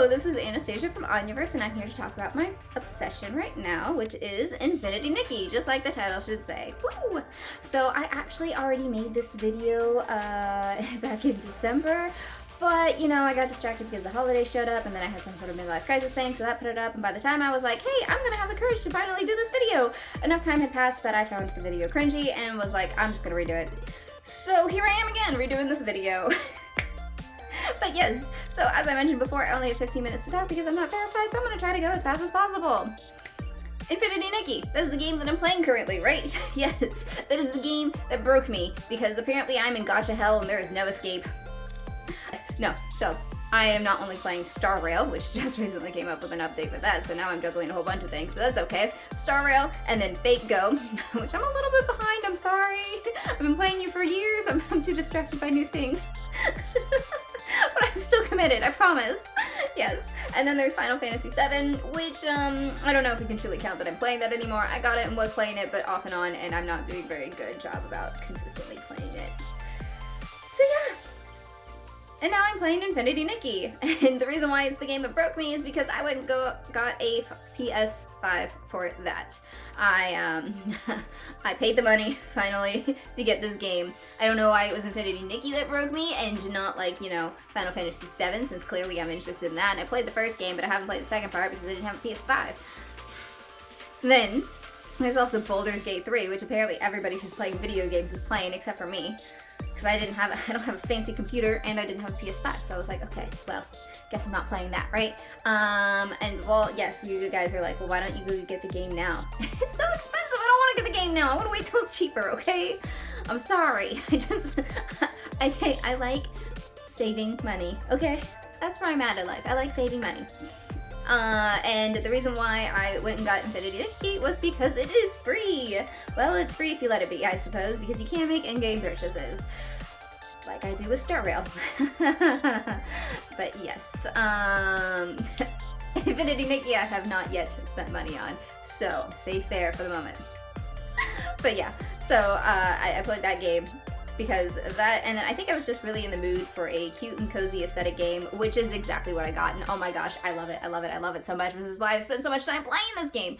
Hello, this is Anastasia from Oniverse, and I'm here to talk about my obsession right now, which is Infinity Nikki, just like the title should say. Woo! So I actually already made this video back in December, but you know, I got distracted because the holidays showed up, and then I had some sort of midlife crisis thing, so that put it up, and by the time I was like, hey, I'm gonna have the courage to finally do this video, enough time had passed that I found the video cringy and was like, I'm just gonna redo it. So here I am again, redoing this video. But yes, so as I mentioned before, I only have 15 minutes to talk because I'm not verified, so I'm going to try to go as fast as possible. Infinity Nikki, that's the game that I'm playing currently, right? Yes, that is the game that broke me, because apparently I'm in gacha hell and there is no escape. No, so I am not only playing Star Rail, which just recently came up with an update with that, so now I'm juggling a whole bunch of things, but that's okay. Star Rail, and then Fate Go, which I'm a little bit behind, I'm sorry. I've been playing you for years, I'm too distracted by new things. But I'm still committed, I promise. Yes. And then there's Final Fantasy VII, which, I don't know if you can truly count that I'm playing that anymore. I got it and was playing it, but off and on, and I'm not doing a very good job about consistently playing it. So yeah. And now I'm playing Infinity Nikki. And the reason why it's the game that broke me is because I went and got a PS5 for that. I paid the money, finally, to get this game. I don't know why it was Infinity Nikki that broke me, and not, like, you know, Final Fantasy VII, since clearly I'm interested in that. And I played the first game, but I haven't played the second part because I didn't have a PS5. Then, there's also Baldur's Gate 3, which apparently everybody who's playing video games is playing, except for me. Because I don't have a fancy computer, and I didn't have a PS5, so I was like, okay, well, guess I'm not playing that, right? And well, yes, you guys are like, well, why don't you go get the game now? It's so expensive, I don't want to get the game now, I want to wait till it's cheaper, okay? I'm sorry, I like saving money, okay? That's where I'm at in life, I like saving money. And the reason why I went and got Infinity Nikki was because it is free! Well, it's free if you let it be, I suppose, because you can't make in-game purchases. Like I do with Star Rail. But yes, Infinity Nikki I have not yet spent money on, so safe there for the moment. But yeah, so I played that game because of that, and then I think I was just really in the mood for a cute and cozy aesthetic game, which is exactly what I got, and oh my gosh, I love it, I love it, I love it so much. This is why I've spent so much time playing this game.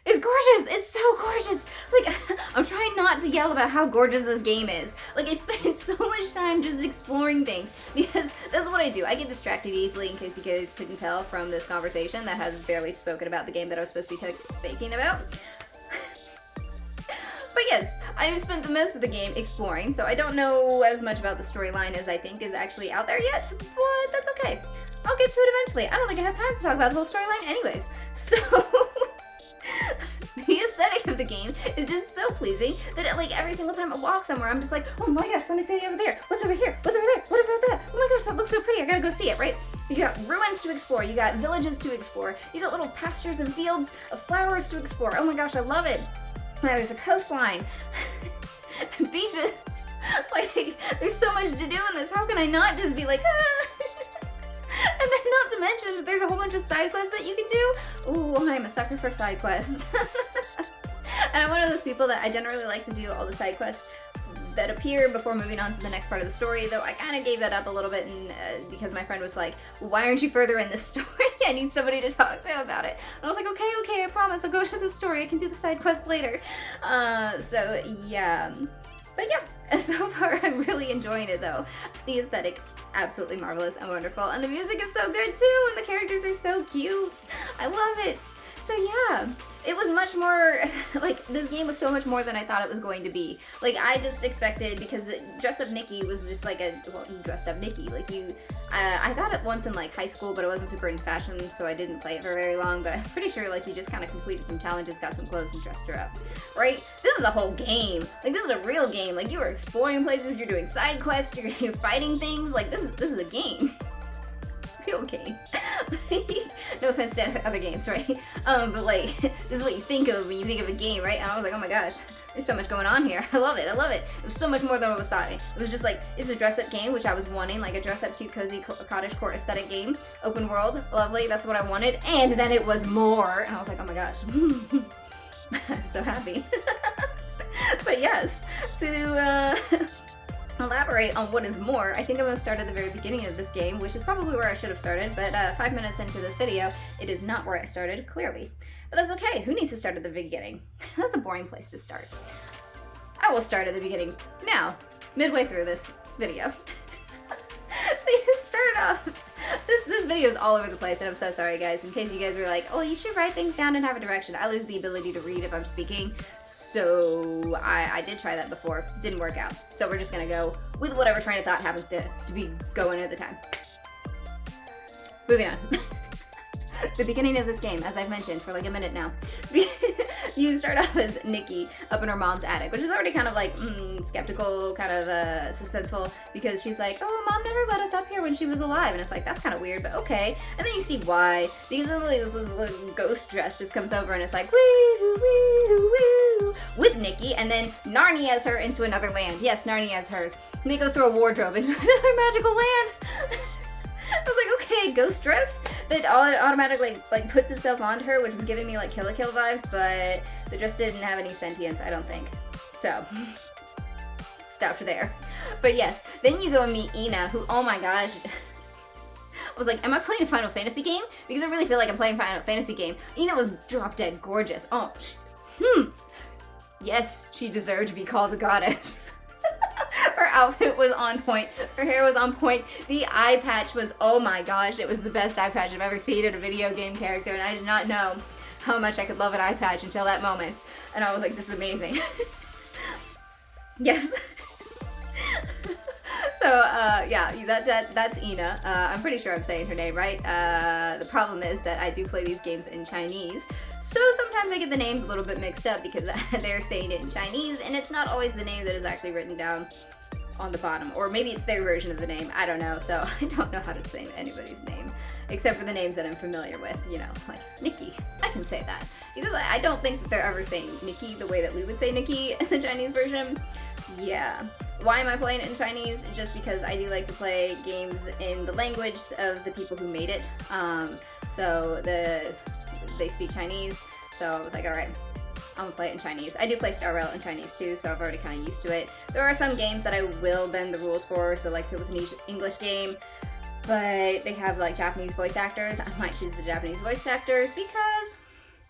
It's gorgeous! It's so gorgeous! Like, I'm trying not to yell about how gorgeous this game is. Like, I spent so much time just exploring things, because that's what I do. I get distracted easily, in case you guys couldn't tell from this conversation that has barely spoken about the game that I was supposed to be speaking about. But yes, I have spent the most of the game exploring, so I don't know as much about the storyline as I think is actually out there yet, but that's okay. I'll get to it eventually. I don't think I have time to talk about the whole storyline anyways. So, the aesthetic of the game is just so pleasing that like every single time I walk somewhere, I'm just like, oh my gosh, let me see over there. What's over here? What's over there? What about that? Oh my gosh, that looks so pretty. I gotta go see it, right? You got ruins to explore. You got villages to explore. You got little pastures and fields of flowers to explore. Oh my gosh, I love it. Now there's a coastline, beaches, like, there's so much to do in this, how can I not just be like, ah? And then not to mention that there's a whole bunch of side quests that you can do. Ooh, I'm a sucker for side quests. And I'm one of those people that I generally like to do all the side quests that appear before moving on to the next part of the story, though I kind of gave that up a little bit and, because my friend was like, why aren't you further in this story? I need somebody to talk to about it. And I was like, okay, I promise, I'll go to the story, I can do the side quest later. So yeah. But yeah, so far I'm really enjoying it though. The aesthetic, absolutely marvelous and wonderful, and the music is so good too, and the characters are so cute. I love it. So yeah, it was much more, like, this game was so much more than I thought it was going to be. Like, I just expected, because Dress Up Nikki was just like well, you dressed up Nikki, like you, I got it once in like high school, but I wasn't super into fashion, so I didn't play it for very long, but I'm pretty sure like you just kind of completed some challenges, got some clothes, and dressed her up, right? This is a whole game. Like, this is a real game. Like, you are exploring places, you're doing side quests, you're fighting things, like, this is a game. Real game. No offense to other games, right? But like, this is what you think of when you think of a game, right? And I was like, oh my gosh, there's so much going on here. I love it, I love it. It was so much more than I was thought. It was just like, it's a dress-up game, which I was wanting, like a dress-up, cute, cozy, cottagecore aesthetic game. Open world, lovely, that's what I wanted. And then it was more, and I was like, oh my gosh. I'm so happy. But yes, elaborate on what is more, I think I'm going to start at the very beginning of this game, which is probably where I should have started, but 5 minutes into this video, it is not where I started, clearly. But that's okay, who needs to start at the beginning? That's a boring place to start. I will start at the beginning now, midway through this video. So you start off, this video is all over the place, and I'm so sorry guys, in case you guys were like, oh, you should write things down and have a direction. I lose the ability to read if I'm speaking, so I did try that before, didn't work out. So we're just gonna go with whatever train of thought happens to be going at the time. Moving on. The beginning of this game, as I've mentioned for like a minute now, you start off as Nikki up in her mom's attic, which is already kind of like skeptical, kind of suspenseful, because she's like, oh, mom never let us up here when she was alive, and it's like, that's kind of weird, but okay. And then you see why, because this little ghost dress just comes over and it's like, woo, woo, woo, with Nikki, and then Narnia's her into another land. Yes, Narnia's hers. And they go through a wardrobe into another magical land. I was like, okay, ghost dress that automatically like puts itself onto her, which was giving me like Kill la Kill vibes, but the dress didn't have any sentience, I don't think. So, stopped there. But yes, then you go and meet Ina, who, oh my gosh, I was like, am I playing a Final Fantasy game? Because I really feel like I'm playing a Final Fantasy game. Ina was drop dead gorgeous. Oh, yes, she deserved to be called a goddess. Her outfit was on point. Her hair was on point. The eye patch was, oh my gosh, it was the best eye patch I've ever seen in a video game character, and I did not know how much I could love an eye patch until that moment. And I was like, this is amazing. Yes. So, yeah, that's Ina. I'm pretty sure I'm saying her name right. The problem is that I do play these games in Chinese, so sometimes I get the names a little bit mixed up because they're saying it in Chinese, and it's not always the name that is actually written down on the bottom. Or maybe it's their version of the name, I don't know, so I don't know how to say anybody's name, except for the names that I'm familiar with, you know, like Nikki. I can say that. Because I don't think that they're ever saying Nikki the way that we would say Nikki in the Chinese version. Yeah. Why am I playing it in Chinese? Just because I do like to play games in the language of the people who made it. So they speak Chinese, so I was like, alright, I'm gonna play it in Chinese. I do play Star Rail in Chinese too, so I've already kind of used to it. There are some games that I will bend the rules for, so like if it was an English game, but they have like Japanese voice actors, I might choose the Japanese voice actors because,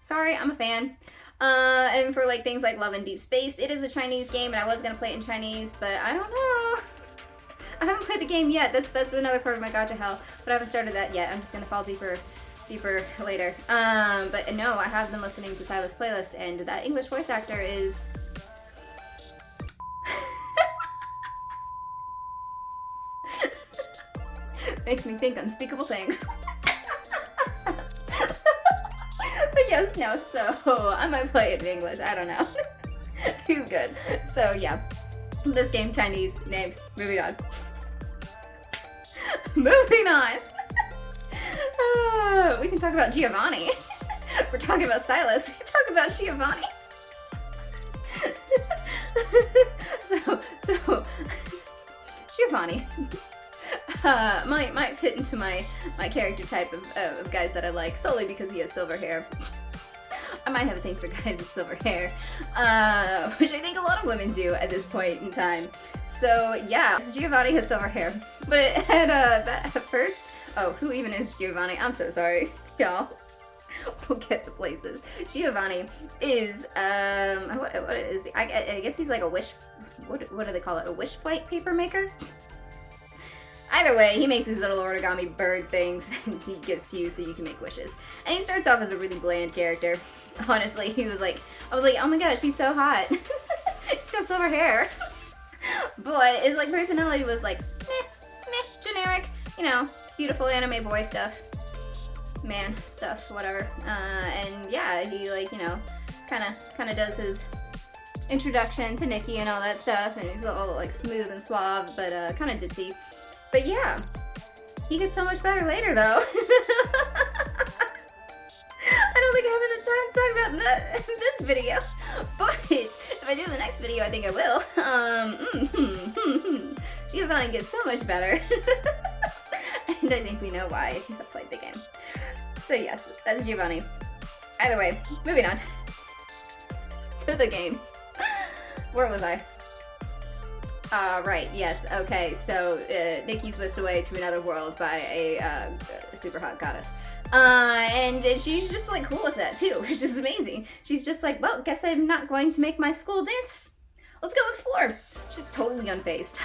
sorry, I'm a fan. And for like things like Love and Deep Space, it is a Chinese game, and I was gonna play it in Chinese, but I don't know. I haven't played the game yet. That's another part of my gotcha hell, but I haven't started that yet. I'm just gonna fall deeper later. But no, I have been listening to Silas' playlist, and that English voice actor is makes me think unspeakable things. But yes, no, so I might play it in English, I don't know. He's good. So yeah, this game, Chinese, names, moving on. Moving on. We can talk about Giovanni. We're talking about Silas, we can talk about Giovanni. So Giovanni might fit into my character type of guys that I like, solely because he has silver hair. I might have a thing for guys with silver hair, which I think a lot of women do at this point in time. So yeah, Giovanni has silver hair, but at first, oh, who even is Giovanni? I'm so sorry, y'all. We'll get to places. Giovanni is what is he? I guess he's like a wish. What do they call it? A wish plate paper maker. Either way, he makes these little origami bird things and he gives to you so you can make wishes. And he starts off as a really bland character. Honestly, I was like, oh my gosh, he's so hot. He's got silver hair. But his like personality was like, meh, generic, you know, beautiful anime boy stuff, man stuff, whatever. And yeah, he like, you know, kind of does his introduction to Nikki and all that stuff, and he's all like smooth and suave, but kind of ditzy. But yeah, he gets so much better later though. I don't think I have enough time to talk about this video, but if I do the next video, I think I will. Giovanni gets so much better. And I think we know why if you have played the game. So yes, that's Giovanni. Either way, moving on to the game. Where was I? Right, yes, okay, so Nikki's whisked away to another world by a super hot goddess. And she's just like cool with that too, which is amazing. She's just like, well, guess I'm not going to make my school dance. Let's go explore. She's totally unfazed.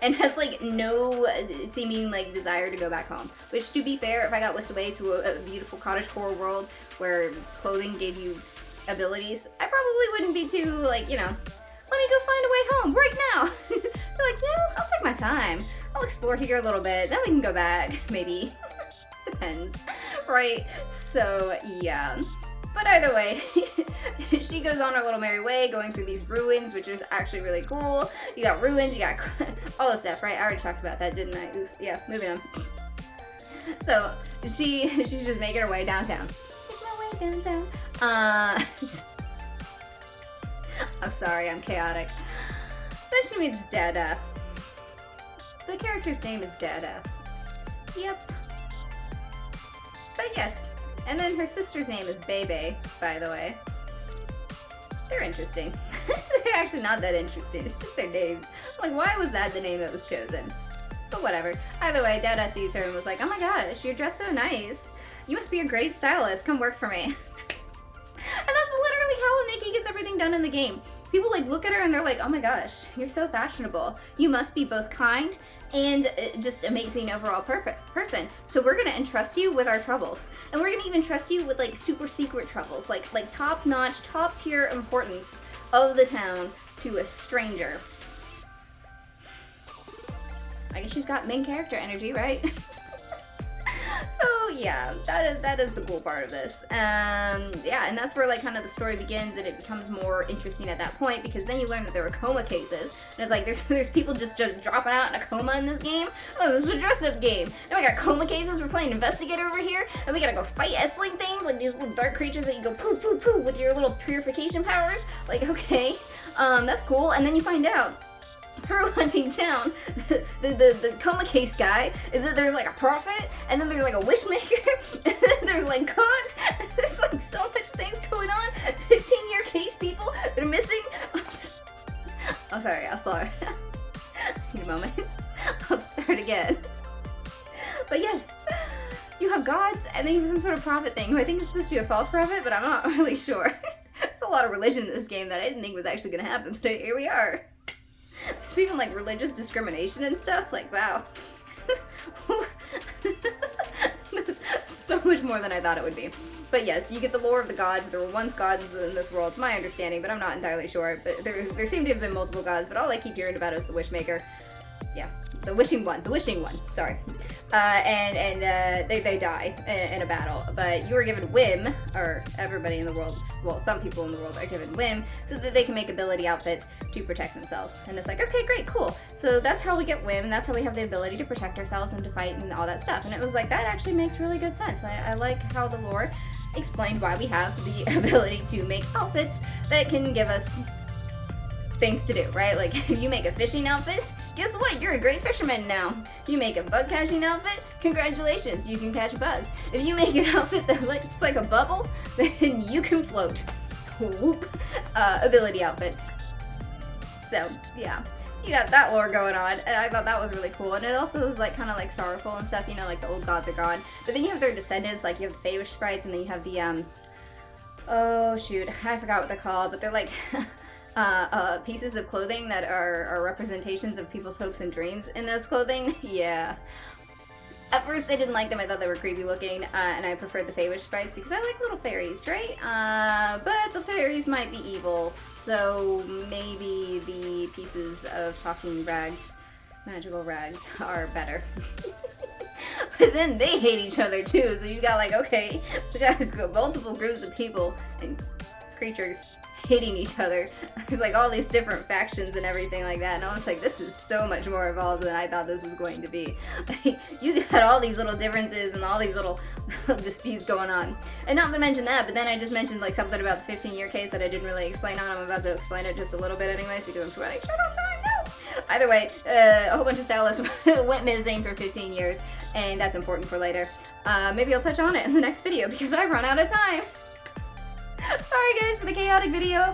And has like no seeming like desire to go back home. Which, to be fair, if I got whisked away to a beautiful cottagecore world where clothing gave you abilities, I probably wouldn't be too like, you know, let me go find a way home right now. They're like, no, I'll take my time. I'll explore here a little bit, then we can go back, maybe. Depends, right? So, yeah. But either way, she goes on her little merry way, going through these ruins, which is actually really cool. You got ruins, you got all this stuff, right? I already talked about that, didn't I? Oops, yeah, moving on. So, she's just making her way downtown. Making my way downtown. I'm sorry, I'm chaotic. Then she meets Dada. The character's name is Dada. Yep. But yes. And then her sister's name is Bebe, by the way. They're interesting. They're actually not that interesting. It's just their names. Like, why was that the name that was chosen? But whatever. Either way, Dada sees her and was like, oh my gosh, you're dressed so nice. You must be a great stylist. Come work for me. And that's literally how Nikki gets everything done in the game. People like look at her and they're like, oh my gosh, you're so fashionable. You must be both kind and just amazing overall person. So we're gonna entrust you with our troubles. And we're gonna even trust you with like super secret troubles, like top notch, top tier importance of the town to a stranger. I guess she's got main character energy, right? So yeah, that is the cool part of this. Yeah, and that's where like kind of the story begins, and it becomes more interesting at that point, because then you learn that there were coma cases, and it's like there's people just dropping out in a coma in this game. Oh, this is a dress-up game. Now we got coma cases. We're playing investigator over here, and we gotta go fight S-Ling things, like these little dark creatures that you go poo poo poo with your little purification powers. Like, okay, that's cool. And then you find out through Hunting Town, the coma case guy is that there's like a prophet, and then there's like a wish maker, and then there's like gods, there's like so much things going on. 15-year case people that are missing. Oh, sorry, I'll slow. Need a moment. I'll start again. But yes, you have gods, and then you have some sort of prophet thing, who I think is supposed to be a false prophet, but I'm not really sure. There's a lot of religion in this game that I didn't think was actually gonna happen, but here we are. There's even like religious discrimination and stuff. Like, wow. That's so much more than I thought it would be. But yes, you get the lore of the gods. There were once gods in this world, it's my understanding, but I'm not entirely sure. But there seem to have been multiple gods, but all I keep hearing about is the Wishmaker. Yeah, the wishing one, sorry. And they die in a battle, but you are given whim, or everybody in the world, well, some people in the world are given whim, so that they can make ability outfits to protect themselves. And it's like, okay, great, cool. So that's how we get whim, and that's how we have the ability to protect ourselves and to fight and all that stuff. And it was like, that actually makes really good sense. I like how the lore explained why we have the ability to make outfits that can give us things to do, right? Like, if you make a fishing outfit, guess what? You're a great fisherman now. You make a bug catching outfit, congratulations, you can catch bugs. If you make an outfit that looks like a bubble, then you can float. Whoop. Ability outfits. So, yeah. You got that lore going on, and I thought that was really cool. And it also was like kind of like sorrowful and stuff, you know, like the old gods are gone. But then you have their descendants, like you have the Feywish sprites, and then you have the, oh shoot, I forgot what they're called, but they're like pieces of clothing that are representations of people's hopes and dreams in those clothing. Yeah. At first I didn't like them, I thought they were creepy looking, and I preferred the Feywish sprites because I like little fairies, right? But the fairies might be evil, so maybe the pieces of talking rags, magical rags, are better. But then they hate each other too, so you got like, okay, we got multiple groups of people and creatures hating each other. There's like all these different factions and everything like that, and I was like, this is so much more involved than I thought this was going to be. Like, you got all these little differences and all these little disputes going on. And not to mention that, but then I just mentioned like something about the 15-year case that I didn't really explain on. I'm about to explain it just a little bit anyways because I'm running short on time. No! Either way, a whole bunch of stylists went missing for 15 years, and that's important for later. Maybe I'll touch on it in the next video because I've run out of time. Sorry guys for the chaotic video.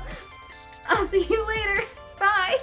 I'll see you later. Bye.